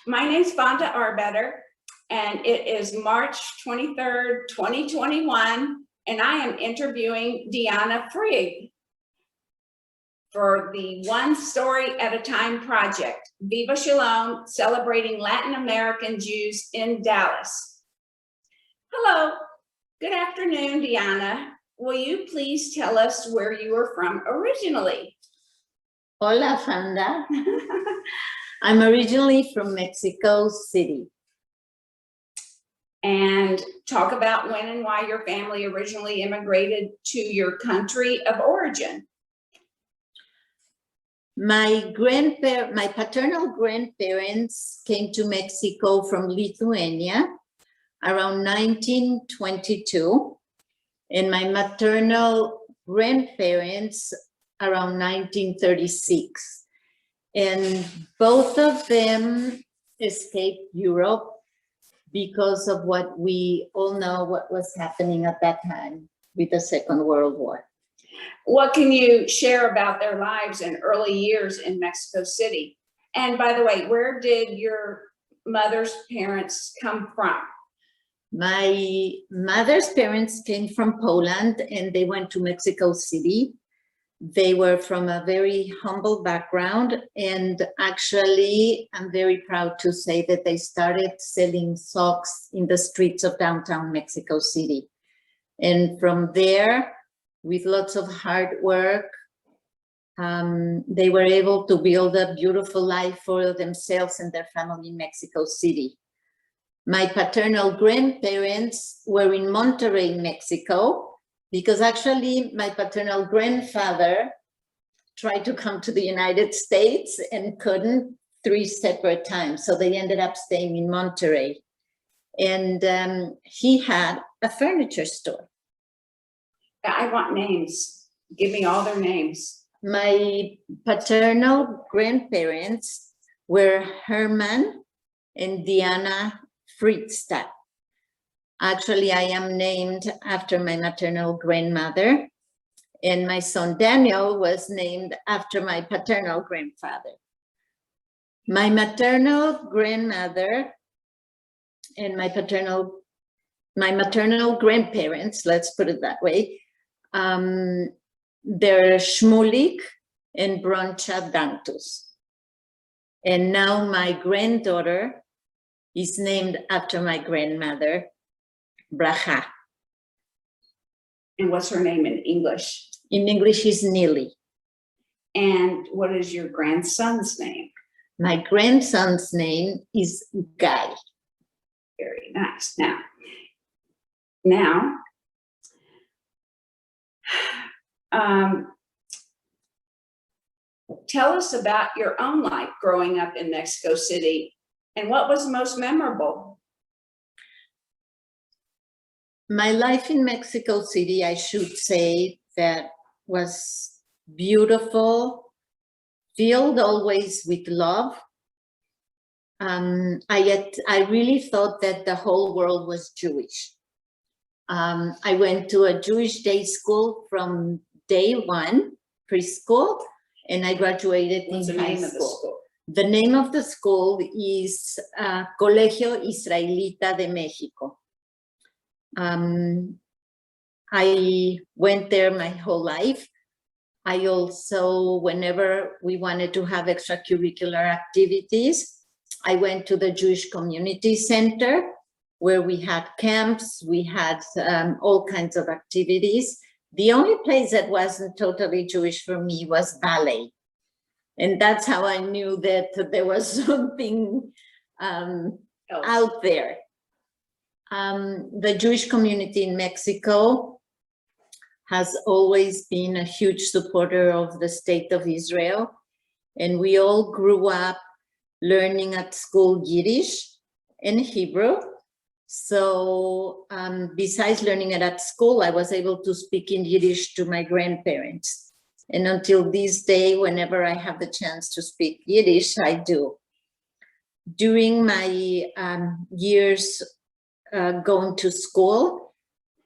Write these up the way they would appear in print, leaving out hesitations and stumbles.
My name's Fonda Arbetter, and it is March 23rd, 2021, and I am interviewing Frid for the One Story at a Time project, Viva Shalom, celebrating Latin American Jews in Dallas. Hello, good afternoon, Diana. Will you please tell us where you are from originally? Hola, Fonda. I'm originally from Mexico City. And talk about when and why your family originally immigrated to your country of origin. My paternal grandparents came to Mexico from Lithuania around 1922, and my maternal grandparents around 1936. And both of them escaped Europe because of what we all know what was happening at that time with the Second World War. What can you share about their lives and early years in Mexico City? And by the way, where did your mother's parents come from? My mother's parents came from Poland and they went to Mexico City. They were from a very humble background, and actually I'm very proud to say that they started selling socks in the streets of downtown Mexico City. And from there, with lots of hard work, they were able to build a beautiful life for themselves and their family in Mexico City. My paternal grandparents were in Monterrey, Mexico, because actually my paternal grandfather tried to come to the United States and couldn't 3 separate times. So they ended up staying in Monterrey. And he had a furniture store. I want names. Give me all their names. My paternal grandparents were Herman and Diana Frid. Actually, I am named after my maternal grandmother, and my son Daniel was named after my paternal grandfather. My maternal grandmother and my maternal grandparents, let's put it that way, they're Shmulik and Broncha Dantus. And now my granddaughter is named after my grandmother, Bracha. And what's her name in English? In English is Nili. And what is your grandson's name? My grandson's name is Guy. Very nice. Now, tell us about your own life growing up in Mexico City and what was most memorable. My life in Mexico City, I should say, that was beautiful, filled always with love. I really thought that the whole world was Jewish. I went to a Jewish day school from day one, preschool, and I graduated in high school. The name of the school is Colegio Israelita de México. I went there my whole life. I also, whenever we wanted to have extracurricular activities, I went to the Jewish Community Center where we had camps, we had all kinds of activities. The only place that wasn't totally Jewish for me was ballet. And that's how I knew that there was something out there. The Jewish community in Mexico has always been a huge supporter of the state of Israel. And we all grew up learning at school Yiddish and Hebrew. So besides learning it at school, I was able to speak in Yiddish to my grandparents. And until this day, whenever I have the chance to speak Yiddish, I do. During my years going to school,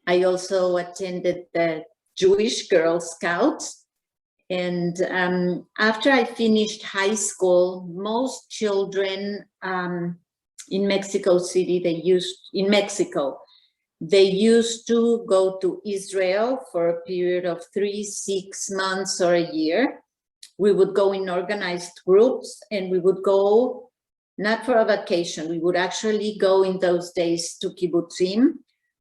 I also attended the Jewish Girl Scouts, And after I finished high school, most children in Mexico City, they used to go to Israel for a period of 3, 6 months or a year. We would go in organized groups, and we would go not for a vacation. We would actually go in those days to kibbutzim,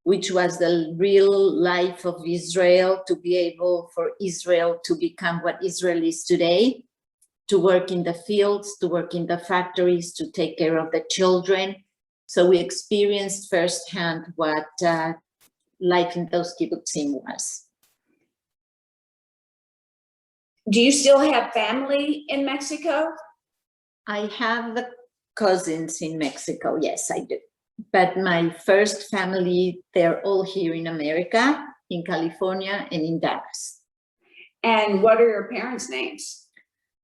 which was the real life of Israel, to be able for Israel to become what Israel is today, to work in the fields, to work in the factories, to take care of the children. So we experienced firsthand what life in those kibbutzim was. Do you still have family in Mexico? I have the cousins in Mexico, yes, I do. But my first family, they're all here in America, in California and in Dallas. And what are your parents' names?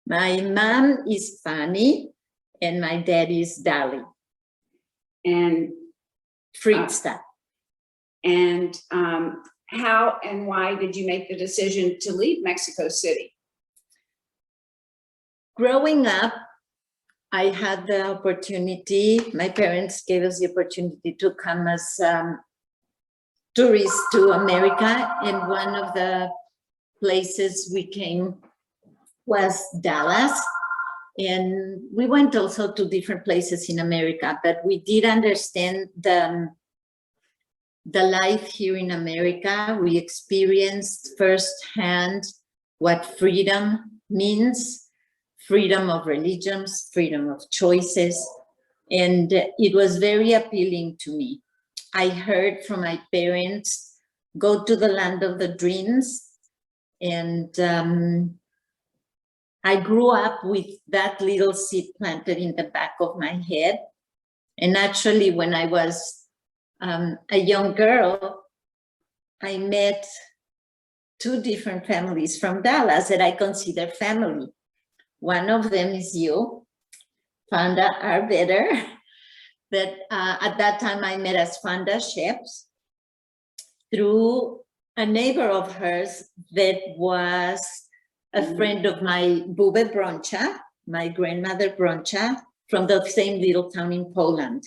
My mom is Fanny and my dad is Dali. And Frid. And how and why did you make the decision to leave Mexico City? Growing up, I had the opportunity, my parents gave us the opportunity to come as tourists to America, and one of the places we came was Dallas. And we went also to different places in America, but we did understand the life here in America. We experienced firsthand what freedom means, freedom of religions, freedom of choices, and it was very appealing to me. I heard from my parents, go to the land of the dreams, and I grew up with that little seed planted in the back of my head. And actually, when I was a young girl, I met 2 different families from Dallas that I consider family. One of them is you, Fonda, Arbetter, that at that time I met as Fonda Chefs through a neighbor of hers that was a friend of my Bube Broncha, my grandmother Broncha, from the same little town in Poland.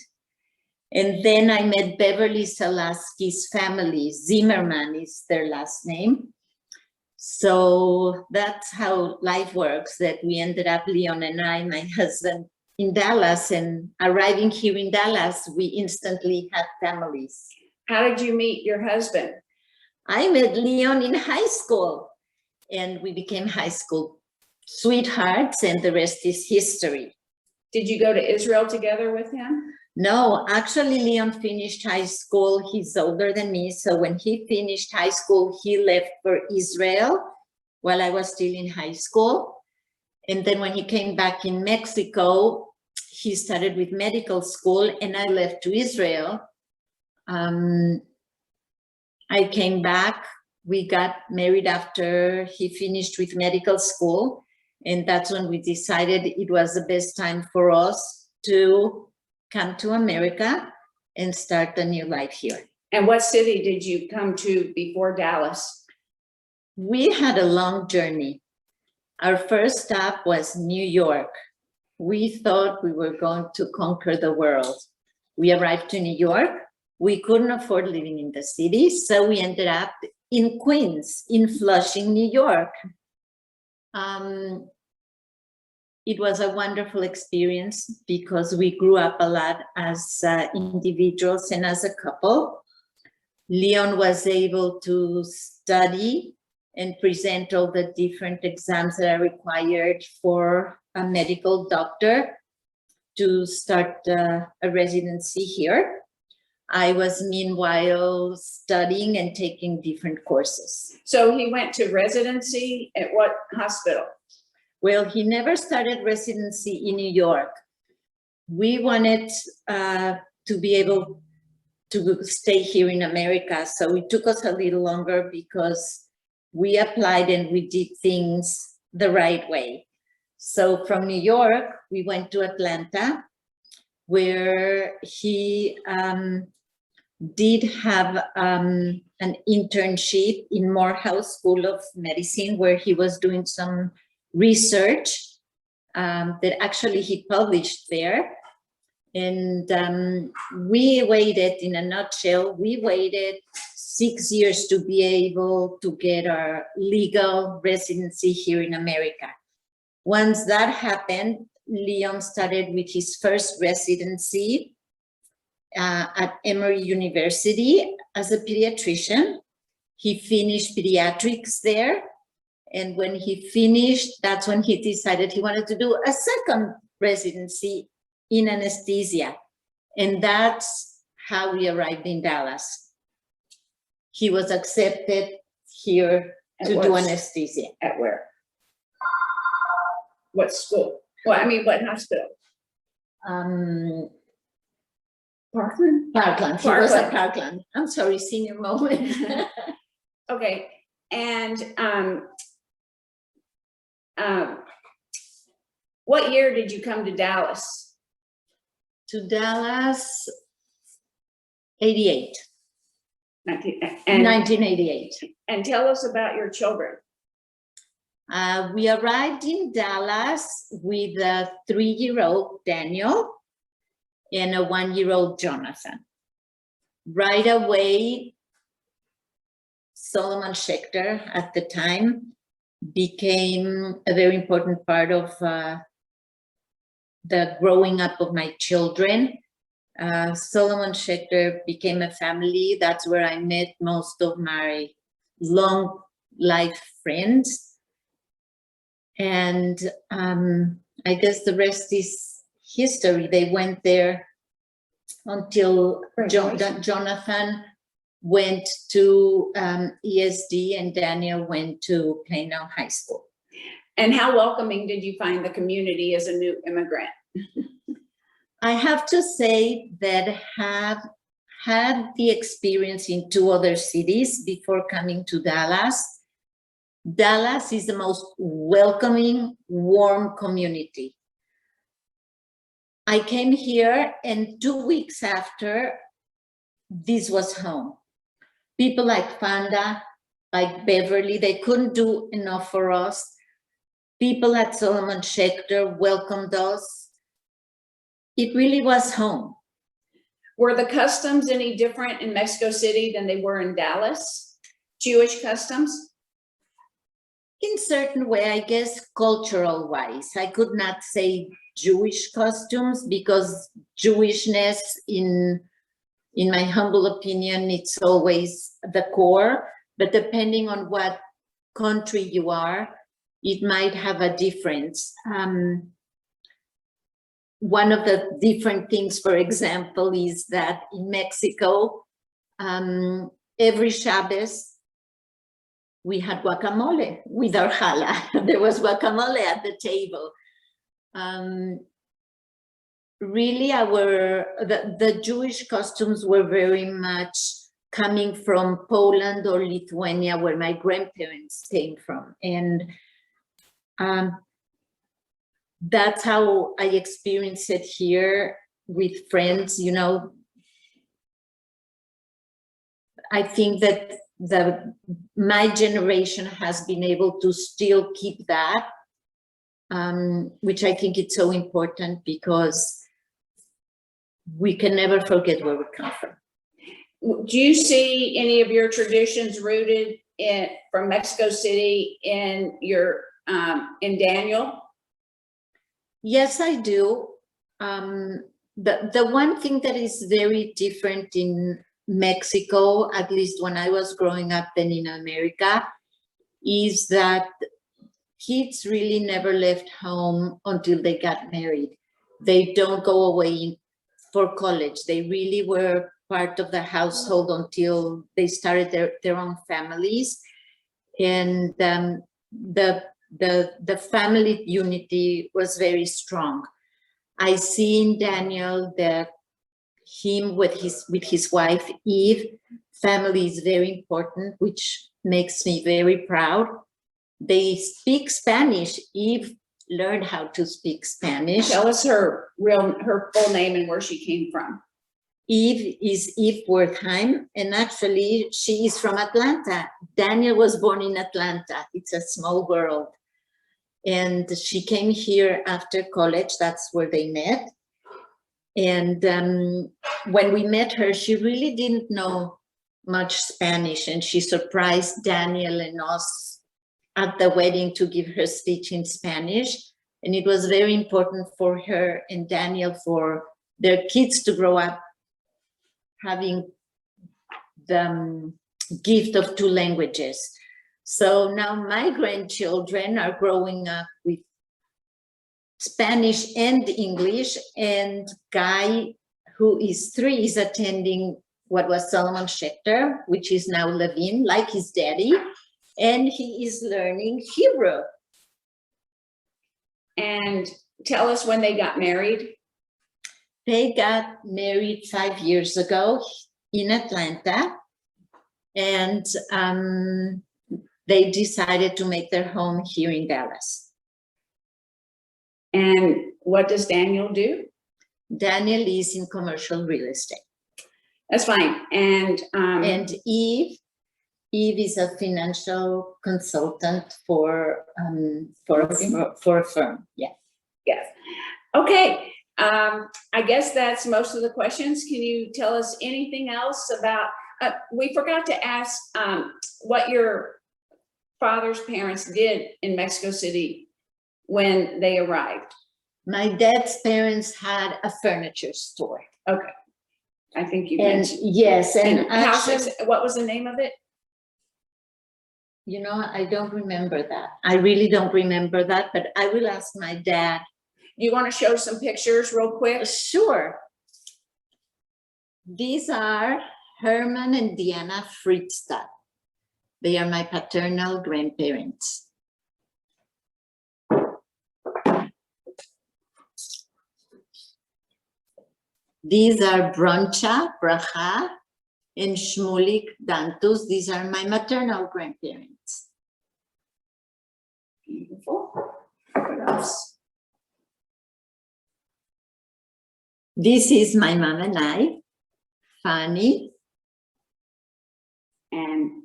And then I met Beverly Salaski's family. Zimmerman is their last name. So that's how life works, that we ended up, Leon and I, my husband, in Dallas, and arriving here in Dallas, we instantly had families. How did you meet your husband? I met Leon in high school, and we became high school sweethearts, and the rest is history. Did you go to Israel together with him? No, actually, Leon finished high school. He's older than me. So when he finished high school, he left for Israel while I was still in high school. And then when he came back in Mexico, he started with medical school, and I left to Israel. I came back. We got married after he finished with medical school. And that's when we decided it was the best time for us to come to America and start a new life here. And what city did you come to before Dallas? We had a long journey. Our first stop was New York. We thought we were going to conquer the world. We arrived to New York. We couldn't afford living in the city, so we ended up in Queens, in Flushing, New York. It was a wonderful experience because we grew up a lot as individuals and as a couple. Leon was able to study and present all the different exams that are required for a medical doctor to start a residency here. I was meanwhile studying and taking different courses. So he went to residency at what hospital? Well, he never started residency in New York. We wanted to be able to stay here in America, so it took us a little longer because we applied and we did things the right way. So from New York, we went to Atlanta, where he did have an internship in Morehouse School of Medicine, where he was doing some research that actually he published there. And we waited, in a nutshell, we waited 6 years to be able to get our legal residency here in America. Once that happened, Leon started with his first residency at Emory University as a pediatrician. He finished pediatrics there. And when he finished, that's when he decided he wanted to do a second residency in anesthesia. And that's how we arrived in Dallas. He was accepted here to do anesthesia. At where? What school? Well, I mean, what hospital? Parkland? Parkland. He was at Parkland. I'm sorry, senior moment. Okay, and what year did you come to Dallas? To Dallas, 88. 1988. And tell us about your children. We arrived in Dallas with a 3-year-old Daniel and a 1-year-old Jonathan. Right away, Solomon Schechter at the time became a very important part of the growing up of my children. Solomon Schechter became a family. That's where I met most of my long life friends. And I guess the rest is history. They went there until Jonathan went to ESD and Daniel went to Plano High School. And how welcoming did you find the community as a new immigrant? I have to say that I have had the experience in 2 other cities before coming to Dallas. Dallas is the most welcoming, warm community. I came here and 2 weeks after, this was home. People like Fonda, like Beverly, they couldn't do enough for us. People at Solomon Schechter welcomed us. It really was home. Were the customs any different in Mexico City than they were in Dallas? Jewish customs? In certain way, I guess, cultural wise. I could not say Jewish costumes because Jewishness, in my humble opinion, it's always the core, but depending on what country you are, it might have a difference. One of the different things, for example, is that in Mexico, every Shabbos, we had guacamole with our challah. There was guacamole at the table. Really, the Jewish customs were very much coming from Poland or Lithuania, where my grandparents came from. And that's how I experienced it here with friends. You know, I think that my generation has been able to still keep that, which I think it's so important because we can never forget where we come from. Do you see any of your traditions rooted from Mexico City in your in Daniel? Yes, I do. The one thing that is very different in Mexico, at least when I was growing up and in America, is that kids really never left home until they got married. They don't go away for college. They really were part of the household until they started their own families. And the family unity was very strong. I see in Daniel that him with his wife Eve, family is very important, which makes me very proud. They speak Spanish. Eve learned how to speak Spanish. Tell us her full name and where she came from. Eve is Eve Wertheim, and actually she is from Atlanta. Daniel was born in Atlanta. It's a small world. And she came here after college. That's where they met. And when we met her, she really didn't know much Spanish, and she surprised Daniel and us at the wedding to give her speech in Spanish. And it was very important for her and Daniel for their kids to grow up having the gift of two languages. So now my grandchildren are growing up with Spanish and English, and Guy, who is 3, is attending what was Solomon Schechter, which is now Levin, like his daddy, and he is learning Hebrew. And tell us when they got married. They got married 5 years ago in Atlanta, and they decided to make their home here in Dallas. And what does Daniel do? Daniel is in commercial real estate. That's fine. And Eve is a financial consultant for a firm. Yeah. yes. Okay. I guess that's most of the questions. Can you tell us anything else about, we forgot to ask what your father's parents did in Mexico City when they arrived. My dad's parents had a furniture store. Okay. I think you And mentioned. yes, and actually, what was the name of it? You know, I don't remember that. I really don't remember that, but I will ask my dad. You want to show some pictures real quick? Sure. These are Herman and Diana Frid. They are my paternal grandparents. These are Broncha, Bracha, and Shmulik Dantus. These are my maternal grandparents. Beautiful. What else? This is my mom and I, Fanny. And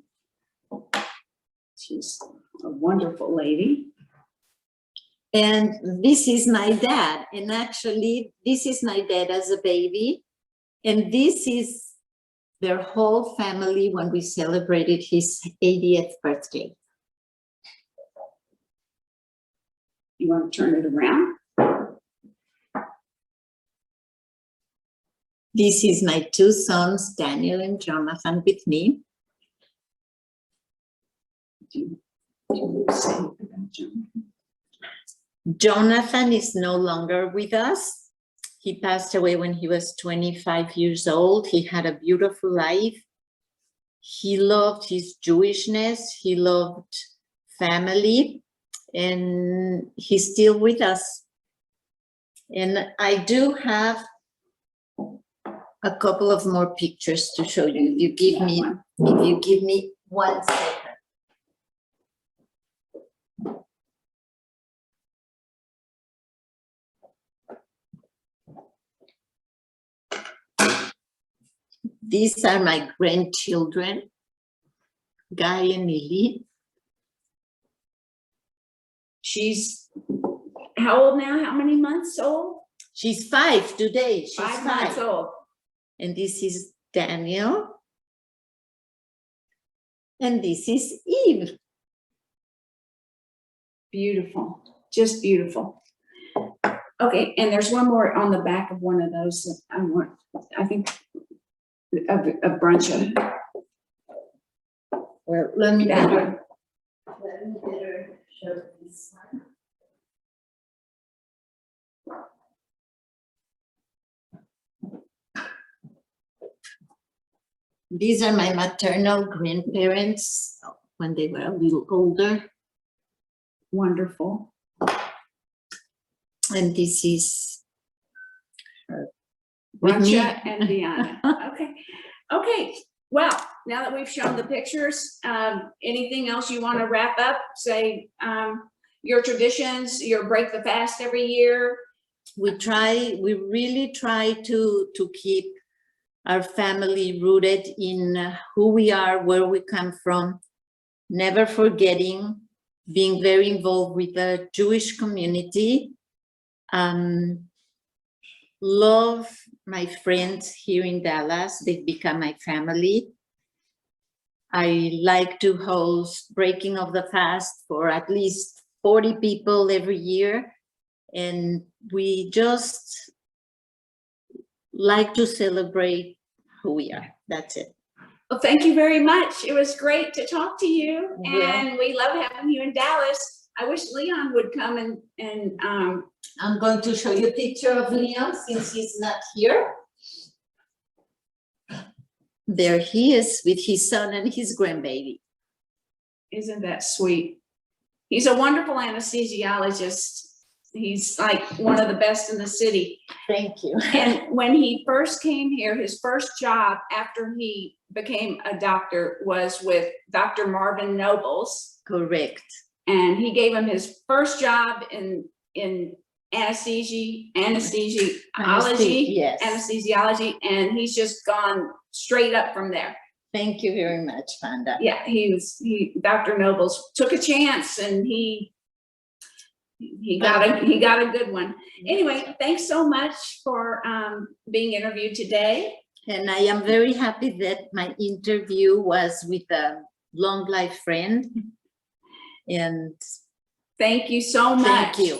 she's a wonderful lady. And this is my dad. And actually, this is my dad as a baby. And this is their whole family when we celebrated his 80th birthday. You want to turn it around? This is my 2 sons, Daniel and Jonathan, with me. Jonathan is no longer with us. He passed away when he was 25 years old. He had a beautiful life. He loved his Jewishness. He loved family, and he's still with us. And I do have a couple of more pictures to show you. If you give me 1 second. These are my grandchildren, Guy and Lily. She's how old now? How many months old? She's 5 today. She's 5 months old. And this is Daniel. And this is Eve. Beautiful, just beautiful. Okay, and there's one more on the back of one of those that I want, I think, a bunch of. Well, let me better show this one. These are my maternal grandparents when they were a little older. Wonderful. And this is her. Rancha and Diana. Okay. Okay. Well, now that we've shown the pictures, anything else you want to wrap up? Say your traditions, your break the fast every year. We really try to keep our family rooted in who we are, where we come from, never forgetting, being very involved with the Jewish community. Love my friends here in Dallas. They've become my family. I like to host Breaking of the Fast for at least 40 people every year. And we just like to celebrate who we are. That's it. Well, thank you very much. It was great to talk to you, Yeah. and we love having you in Dallas. I wish Leon would come and I'm going to show you a picture of Leon since he's not here. There he is with his son and his grandbaby. isn't that sweet? He's a wonderful anesthesiologist. He's like one of the best in the city. Thank you. And when he first came here, his first job after he became a doctor was with Dr. Marvin Nobles. Correct. And he gave him his first job in anesthesiology, Yes. anesthesiology, and he's just gone straight up from there. Thank you very much, Fonda. Yeah, Dr. Nobles took a chance, and he got a good one. Anyway, thanks so much for being interviewed today. And I am very happy that my interview was with a long life friend. And thank you so much. thank you.